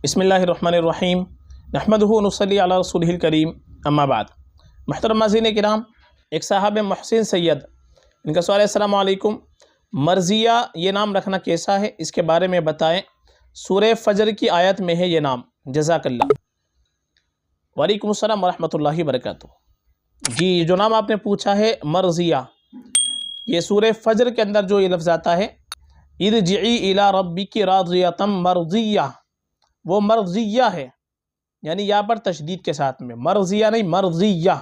बिस्मिल्लाहिर्रहमानिर्रहीम नहमदुहु नुसल्ली अला रसूलिहिल करीम अम्मा बाद। मुहतरम नाज़रीन किराम, एक साहब मोहसिन सैयद, इनका सवाल है अस्सलामु अलैकुम, मर्ज़िया ये नाम रखना कैसा है, इसके बारे में बताएं। सूरह फजर की आयत में है ये नाम, जज़ाकल्लाह। वालेकुम अस्सलाम वरहमतुल्लाहि वबरकातुहू। जी, जो नाम आपने पूछा है मर्ज़िया, ये सूरह फजर के अंदर जो ये लफ्ज़ आता है, इरजिई इला रब्बिकी राज़ियतम मर्ज़िया, वो मर्ज़िया है, यानी यहाँ पर तशदीद के साथ में, मर्ज़िया नहीं मर्ज़िया।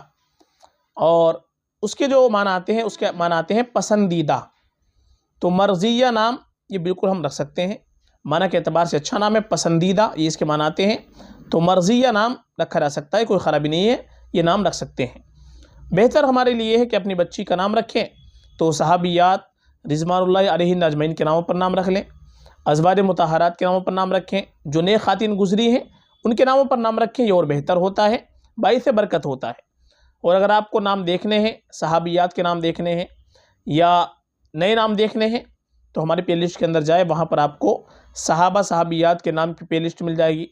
और उसके जो माना आते हैं, उसके माना आते हैं पसंदीदा। तो मर्ज़िया नाम ये बिल्कुल हम रख सकते हैं, माना के अतबार से अच्छा नाम है, पसंदीदा ये इसके माना आते हैं। तो मर्ज़िया नाम रखा जा सकता है, कोई ख़राबी नहीं है, ये नाम रख सकते हैं। बेहतर हमारे लिए है कि अपनी बच्ची का नाम रखें तो सहाबियात रिज़वानुल्लाहि अलैहिन अजमईन के नामों पर नाम रख लें, अज़वाज मुतहरात के नामों पर नाम रखें, जो नेक ख़ातिन गुज़री हैं उनके नामों पर नाम रखें, ये और बेहतर होता है, बाइस बरकत होता है। और अगर आपको नाम देखने हैं, सहाबियात के नाम देखने हैं या नए नाम देखने हैं, तो हमारी प्ले लिस्ट के अंदर जाए, वहाँ पर आपको सहाबा सहाबियात के नाम की प्ले लिस्ट मिल जाएगी।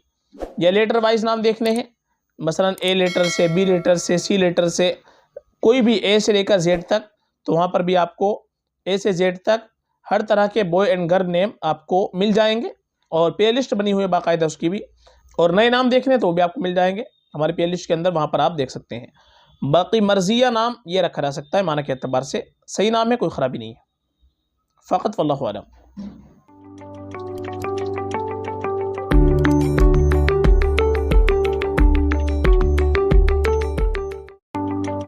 या लेटर वाइज नाम देखने हैं, मसलन ए लेटर से, बी लेटर से, सी लेटर से, कोई भी ए से लेकर जेड तक, तो वहाँ पर भी आपको ए से जेड तक हर तरह के बॉय एंड गर्ल नेम आपको मिल जाएंगे, और प्ले लिस्ट बनी हुई है बाकायदा उसकी भी। और नए नाम देखने तो वो भी आपको मिल जाएंगे हमारे प्ले लिस्ट के अंदर, वहाँ पर आप देख सकते हैं। बाकी मर्ज़िया नाम ये रखा जा सकता है, माना के एतबार से सही नाम है, कोई ख़राबी नहीं है। फ़कत वल्लाहु आलम।